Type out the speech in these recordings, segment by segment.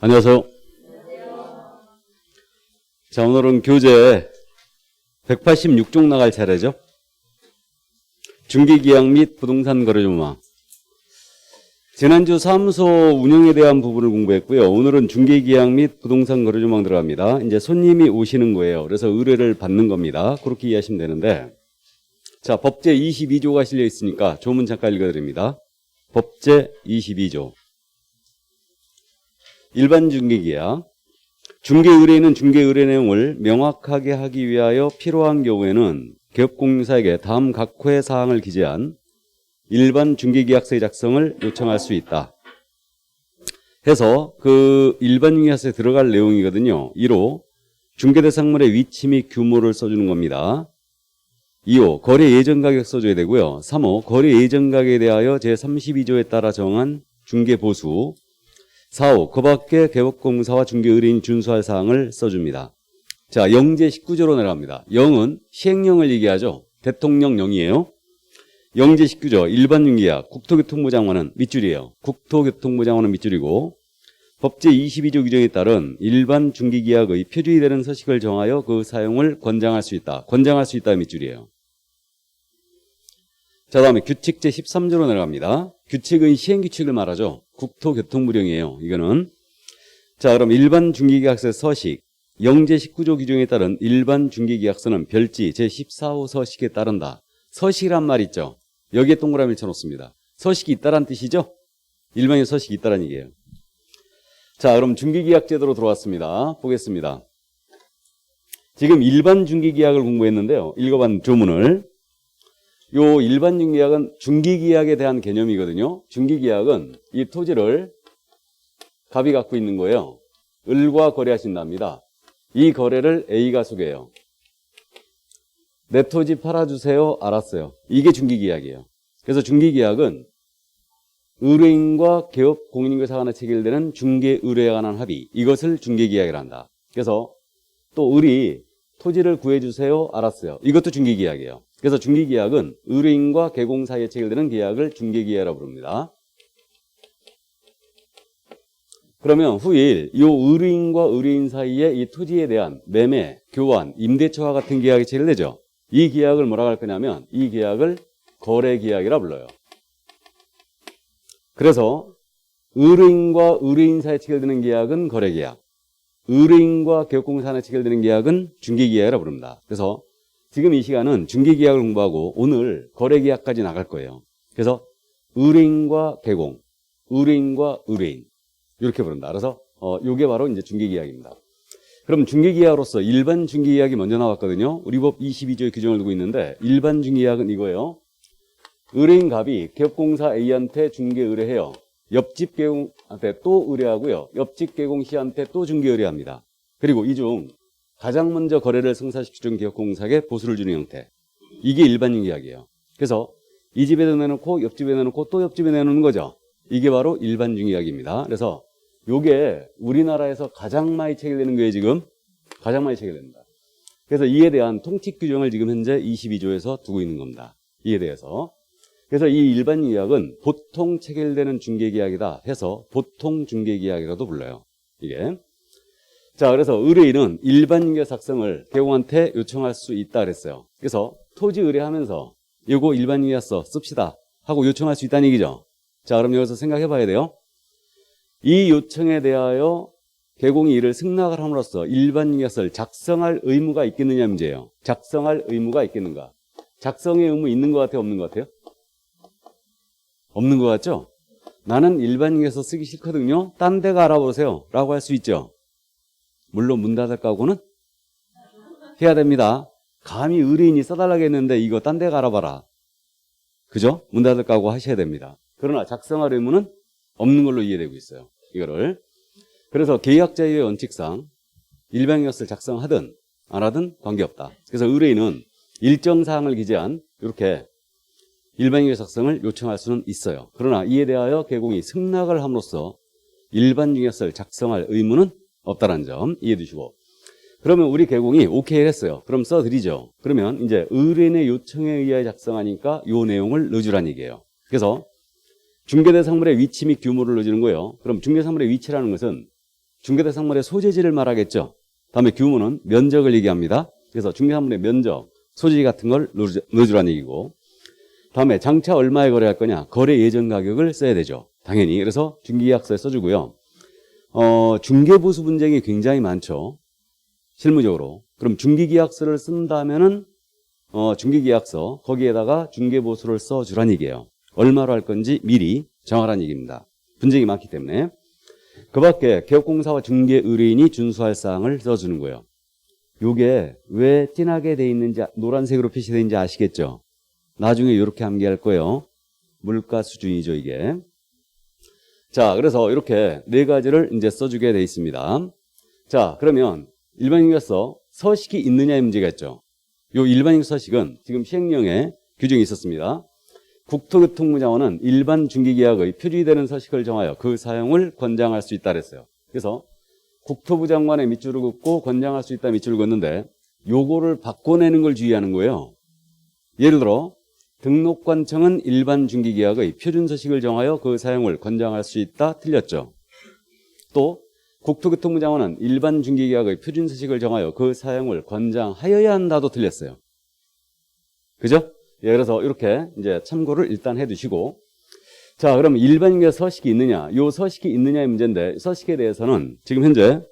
안녕하세요. 자, 오늘은 교재 186쪽 나갈 차례죠. 중개계약 및 부동산 거래 조망. 지난주 사무소 운영에 대한 부분을 공부했고요. 오늘은 중개계약 및 부동산 거래 조망 들어갑니다. 이제 손님이 오시는 거예요. 그래서 의뢰를 받는 겁니다. 그렇게 이해하시면 되는데, 자, 법제 22조가 실려 있으니까 조문 잠깐 읽어드립니다. 법제 22조. 일반 중개계약. 중개의뢰인은 중개의뢰 내용을 명확하게 하기 위하여 필요한 경우에는 개업공사에게 다음 각 호의 사항을 기재한 일반 중개계약서의 작성을 요청할 수 있다. 해서 그 일반 중개계약서에 들어갈 내용이거든요. 1호 중개대상물의 위치 및 규모를 써주는 겁니다. 2호 거래 예정 가격 써줘야 되고요. 3호 거래 예정 가격에 대하여 제32조에 따라 정한 중개보수. 4호 그 밖에 개업공사와 중개의뢰인이 준수할 사항을 써줍니다. 자, 영제 19조로 내려갑니다. 영은 시행령을 얘기하죠. 대통령 영이에요. 영제 19조 일반 중개계약 국토교통부 장관은 밑줄이에요. 국토교통부 장관은 밑줄이고 법제 22조 규정에 따른 일반 중개계약의 표준이 되는 서식을 정하여 그 사용을 권장할 수 있다. 권장할 수 있다 밑줄이에요. 자, 다음에 규칙 제13조로 내려갑니다. 규칙은 시행규칙을 말하죠. 국토교통부령이에요. 이거는. 자, 그럼 일반 중개계약서의 서식, 영제 19조 규정에 따른 일반 중개계약서는 별지 제14호 서식에 따른다. 서식이란 말 있죠. 여기에 동그라미를 쳐놓습니다. 서식이 있다란 뜻이죠. 일반의 서식이 있다란 얘기예요. 자, 그럼 중개계약 제도로 들어왔습니다. 보겠습니다. 지금 일반 중개계약을 공부했는데요. 읽어봤는 조문을. 요 일반 중개계약은 중개계약에 대한 개념이거든요. 중개계약은 이 토지를 갑이 갖고 있는 거예요. 을과 거래하신답니다. 이 거래를 A가 소개해요. 내 토지 팔아주세요. 알았어요. 이게 중개계약이에요. 그래서 중개계약은 의뢰인과 개업 공인인과사 간에 체결되는 중개의뢰에 관한 합의, 이것을 중개계약이라 한다. 그래서 또 을이 토지를 구해주세요. 알았어요. 이것도 중개계약이에요. 그래서 중개계약은 의뢰인과 개공 사이에 체결되는 계약을 중개계약이라고 부릅니다. 그러면 후일 이 의뢰인과 의뢰인 사이에 이 토지에 대한 매매, 교환, 임대차와 같은 계약이 체결되죠. 이 계약을 뭐라고 할 거냐면 이 계약을 거래계약이라 불러요. 그래서 의뢰인과 의뢰인 사이에 체결되는 계약은 거래계약, 의뢰인과 개업공사 간에 체결되는 계약은 중개계약이라 부릅니다. 그래서 지금 이 시간은 중개계약을 공부하고 오늘 거래계약까지 나갈 거예요. 그래서 의뢰인과 개공, 의뢰인과 의뢰인 이렇게 부른다. 그래서 요게 바로 이제 중개계약입니다. 그럼 중개계약으로서 일반 중개계약이 먼저 나왔거든요. 우리 법 22조의 규정을 두고 있는데 일반 중개계약은 이거예요. 의뢰인 갑이 개업공사 A한테 중개 의뢰해요. 옆집 개공한테 또 의뢰하고요. 옆집 개공 C한테 또 중개 의뢰합니다. 그리고 이 중 가장 먼저 거래를 성사시켜준 개업공사에게 보수를 주는 형태. 이게 일반 중개계약이에요. 그래서 이 집에도 내놓고 옆집에 내놓고 또 옆집에 내놓는 거죠. 이게 바로 일반 중개계약입니다. 그래서 요게 우리나라에서 가장 많이 체결되는 거예요. 지금 가장 많이 체결됩니다. 그래서 이에 대한 통칙 규정을 지금 현재 22조에서 두고 있는 겁니다. 이에 대해서. 그래서 이 일반 중개계약은 보통 체결되는 중개계약이다 해서 보통 중개계약이라도 불러요. 이게. 자, 그래서 의뢰인은 일반 중개계약 작성을 개공한테 요청할 수 있다 그랬어요. 그래서 토지 의뢰하면서 이거 일반 중개계약서 씁시다 하고 요청할 수 있다는 얘기죠. 자, 그럼 여기서 생각해 봐야 돼요. 이 요청에 대하여 개공이 이를 승낙을 함으로써 일반 중개계약서를 작성할 의무가 있겠느냐 문제예요. 작성할 의무가 있겠는가? 작성의 의무 있는 것 같아요? 없는 것 같아요? 없는 것 같죠? 나는 일반 중개계약서 쓰기 싫거든요. 딴 데가 알아보세요 라고 할 수 있죠. 물론 문 닫을 각오는 해야 됩니다. 감히 의뢰인이 써달라고 했는데 이거 딴 데 알아봐라. 그죠? 문 닫을 각오 하셔야 됩니다. 그러나 작성할 의무는 없는 걸로 이해되고 있어요. 이거를. 그래서 계약자유의 원칙상 일반 중개계약서를 작성하든 안 하든 관계없다. 그래서 의뢰인은 일정 사항을 기재한 이렇게 일반 중개계약 작성을 요청할 수는 있어요. 그러나 이에 대하여 개공이 승낙을 함으로써 일반 중개계약서를 작성할 의무는 없다는 점 이해해 두시고, 그러면 우리 개공이 오케이를 했어요. 그럼 써드리죠. 그러면 이제 의뢰인의 요청에 의하여 작성하니까 요 내용을 넣어주란 얘기예요. 그래서 중개대상물의 위치 및 규모를 넣어주는 거예요. 그럼 중개상물의 위치라는 것은 중개대상물의 소재지를 말하겠죠. 다음에 규모는 면적을 얘기합니다. 그래서 중개상물의 면적, 소재지 같은 걸 넣어주란 얘기고, 다음에 장차 얼마에 거래할 거냐, 거래 예정 가격을 써야 되죠. 당연히. 그래서 중개계약서에 써주고요. 중개보수 분쟁이 굉장히 많죠. 실무적으로. 그럼 중개계약서를 쓴다면은 중개계약서 거기에다가 중개보수를 써주란 얘기예요. 얼마로 할 건지 미리 정하란 얘기입니다. 분쟁이 많기 때문에. 그 밖에 개업공사와 중개의뢰인이 준수할 사항을 써주는 거예요. 요게 왜 진하게 돼 있는지, 노란색으로 표시되어 있는지 아시겠죠? 나중에 이렇게 암기할 거예요. 물가 수준이죠, 이게. 자, 그래서 이렇게 네 가지를 이제 써주게 돼 있습니다. 자, 그러면 일반인격서 서식이 있느냐의 문제가 있죠. 요 일반인격 서식은 지금 시행령에 규정이 있었습니다. 국토교통부 장관은 일반 중개계약의 표준되는 서식을 정하여 그 사용을 권장할 수 있다 그랬어요. 그래서 국토부 장관의 밑줄을 긋고 권장할 수 있다 밑줄을 긋는데 요거를 바꿔내는 걸 주의하는 거예요. 예를 들어 등록관청은 일반 중개계약의 표준 서식을 정하여 그 사용을 권장할 수 있다 틀렸죠. 또 국토교통부 장관은 일반 중개계약의 표준 서식을 정하여 그 사용을 권장하여야 한다도 틀렸어요. 그죠? 예, 그래서 이렇게 이제 참고를 일단 해두시고, 자, 그럼 일반인격 서식이 있느냐? 요 서식이 있느냐의 문제인데, 서식에 대해서는 지금 현재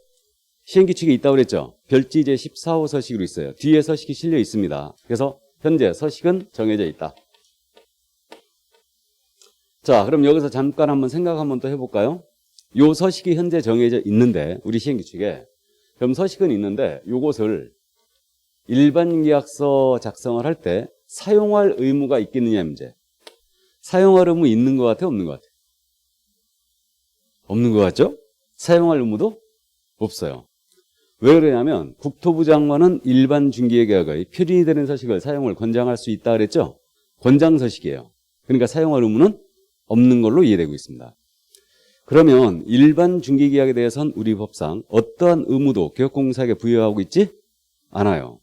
시행규칙에 있다고 그랬죠? 별지 제 14호 서식으로 있어요. 뒤에 서식이 실려 있습니다. 그래서 현재 서식은 정해져 있다. 자, 그럼 여기서 잠깐 한번 생각 한번 또 해볼까요? 요 서식이 현재 정해져 있는데, 우리 시행규칙에. 그럼 서식은 있는데, 요것을 일반계약서 작성을 할 때 사용할 의무가 있겠느냐 문제. 사용할 의무 있는 것 같아요? 없는 것 같아요? 없는 것 같죠? 사용할 의무도 없어요. 왜 그러냐면 국토부 장관은 일반 중개계약의 표준이 되는 서식을 사용을 권장할 수 있다 그랬죠? 권장 서식이에요. 그러니까 사용할 의무는 없는 걸로 이해되고 있습니다. 그러면 일반 중개계약에 대해서는 우리 법상 어떠한 의무도 개업공사에게 부여하고 있지 않아요.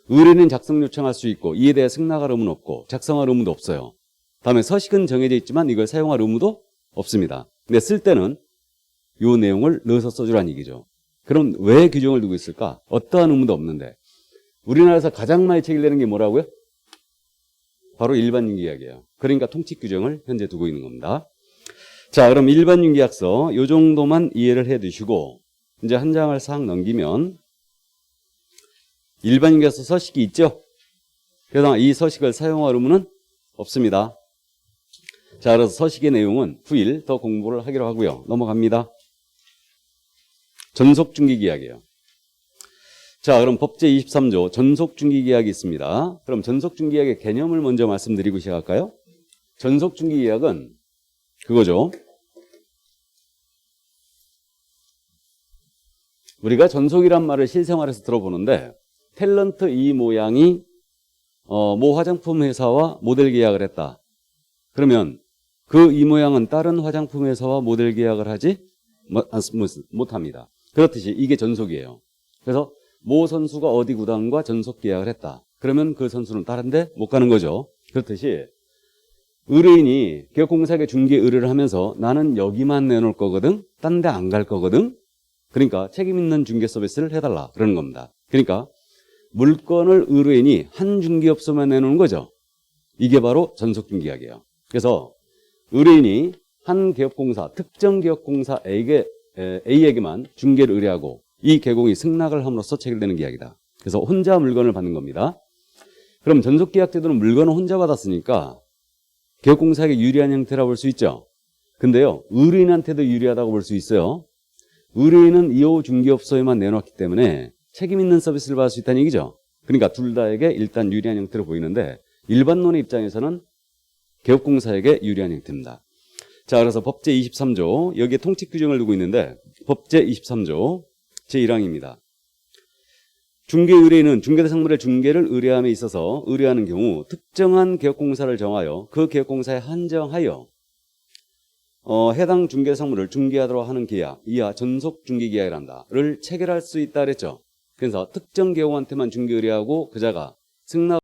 의뢰는 작성 요청할 수 있고 이에 대해 승낙할 의무는 없고 작성할 의무도 없어요. 다음에 서식은 정해져 있지만 이걸 사용할 의무도 없습니다. 근데 쓸 때는 이 내용을 넣어서 써주라는 얘기죠. 그럼 왜 규정을 두고 있을까? 어떠한 의무도 없는데. 우리나라에서 가장 많이 체결되는 게 뭐라고요? 바로 일반중개계약이에요. 그러니까 통칙 규정을 현재 두고 있는 겁니다. 자, 그럼 일반중개약서 이 정도만 이해를 해 두시고 이제 한 장을 싹 넘기면 일반인격서 서식이 있죠? 그래서 이 서식을 사용할 의무는 없습니다. 자, 그래서 서식의 내용은 후일 더 공부를 하기로 하고요. 넘어갑니다. 전속중개계약이에요. 자, 그럼 법제 23조 전속중개계약이 있습니다. 그럼 전속중개계약의 개념을 먼저 말씀드리고 시작할까요? 전속중개계약은 그거죠. 우리가 전속이란 말을 실생활에서 들어보는데 탤런트 이 모양이 모 화장품 회사와 모델 계약을 했다. 그러면 그 이 모양은 다른 화장품 회사와 모델 계약을 하지 못합니다. 그렇듯이 이게 전속이에요. 그래서 모 선수가 어디 구단과 전속 계약을 했다. 그러면 그 선수는 다른 데 못 가는 거죠. 그렇듯이 의뢰인이 개업공사에게 중개 의뢰를 하면서 나는 여기만 내놓을 거거든, 딴 데 안 갈 거거든. 그러니까 책임 있는 중개 서비스를 해달라 그러는 겁니다. 그러니까 물건을 의뢰인이 한 중개업소만 내놓는 거죠. 이게 바로 전속중개계약이에요. 그래서 의뢰인이 한 기업공사, 특정 기업공사 A에게만 중개를 의뢰하고 이 개공이 승낙을 함으로써 체결되는 계약이다. 그래서 혼자 물건을 받는 겁니다. 그럼 전속계약 제도는 물건을 혼자 받았으니까 기업공사에게 유리한 형태라고 볼 수 있죠. 근데요, 의뢰인한테도 유리하다고 볼 수 있어요. 의뢰인은 이호 중개업소에만 내놓았기 때문에 책임 있는 서비스를 받을 수 있다는 얘기죠. 그러니까 둘 다에게 일단 유리한 형태로 보이는데 일반론의 입장에서는 개업공사에게 유리한 형태입니다. 자, 그래서 법제 23조 여기에 통칙 규정을 두고 있는데 법제 23조 제1항입니다. 중개 의뢰인은 중개대상물의 중개를 의뢰함에 있어서 의뢰하는 경우 특정한 개업공사를 정하여 그 개업공사에 한정하여 해당 중개대상물을 중개하도록 하는 계약, 이하 전속 중개계약이란다를 체결할 수 있다 그랬죠. 그래서 특정 계엄한테만 중개 의뢰하고 그자가 승낙